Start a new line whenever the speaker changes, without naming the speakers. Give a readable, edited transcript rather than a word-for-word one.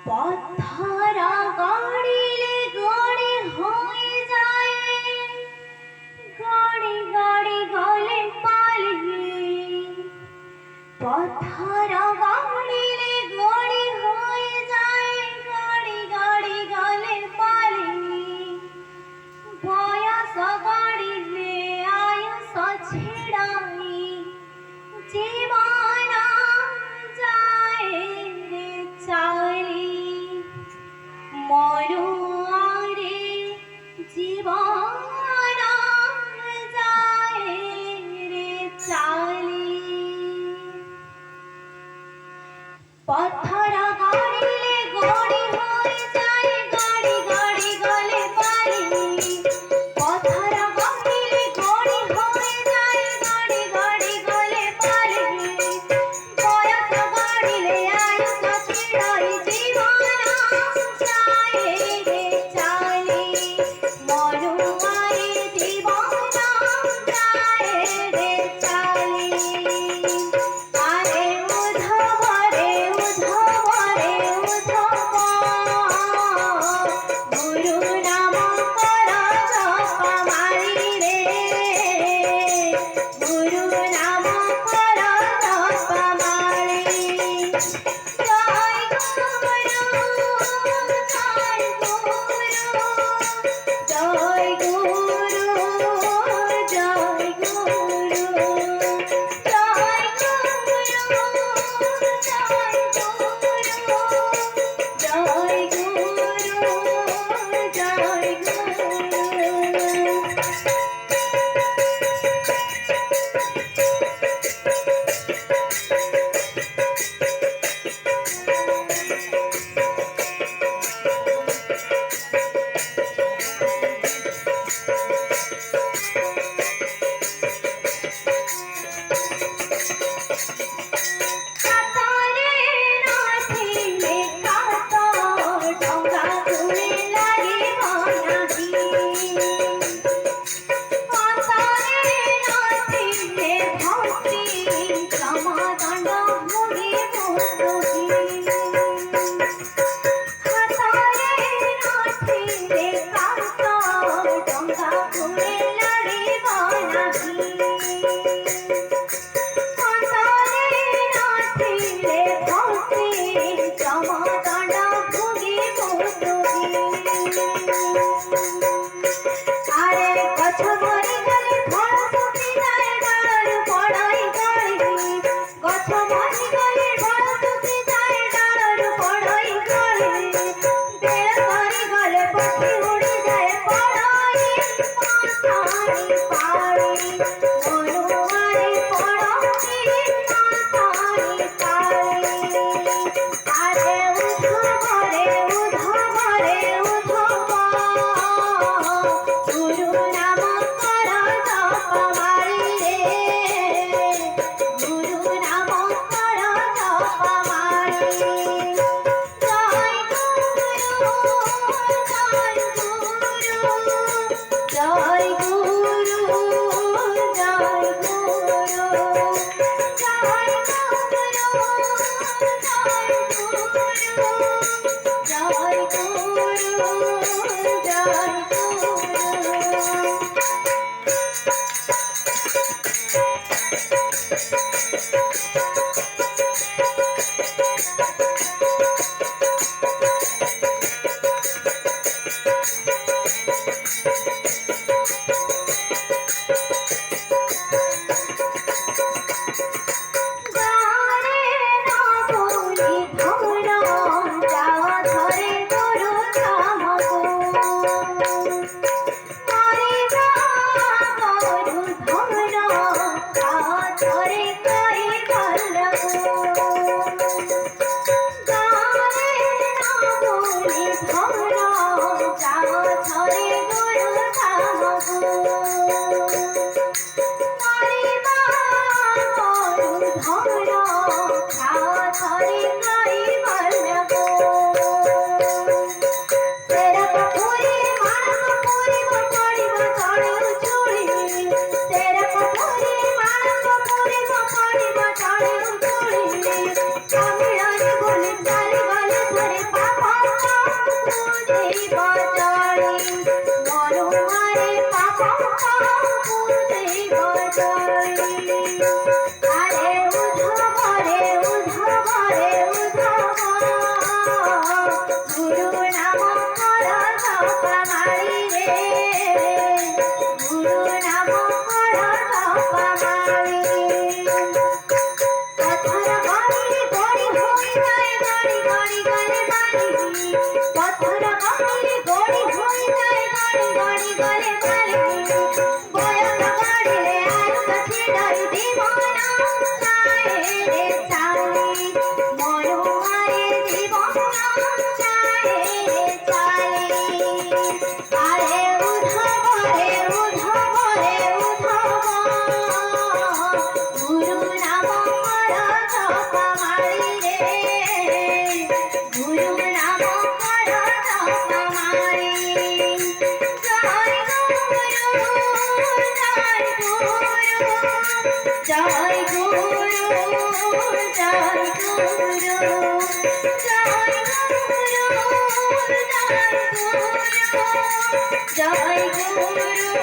পথহারা গড়িলে গড়ে হয়ে যায়, গড়ে গড়ে গলে পালিয়ে। পথহারা গড়িলে গড়ে হয়ে যায়, গড়ে গড়ে গলে পালিয়ে। বয়স গড়িলে আয়ুষ ছেড়াই, জীবন যায় রে চালি। মরুয়ারে জীবন যায় রে চালি। পথহারা গড়িলে গড়ে হয়ে যায়, গড়ে গড়ে গলে পালিয়ে। পথহারা গড়িলে গড়ে হয়ে যায়, গড়ে গড়ে গলে পালিয়ে। বয়স গড়িলে আয়ুষ ছেড়াই, জীবন যায় রে চালি। মরুয়ারে জীবন যায় রে চালি। আরে উদ্ধবরে উদ্ধবরে উদ্ধব, গুরু নাম কর জপ মারি রে। গুরু নাম কর জপ মারি। জয় গুরু জয় গুরু জয় গুরু জয় গুরু জয় ধরে গুরু ধামকো। জয় গুরু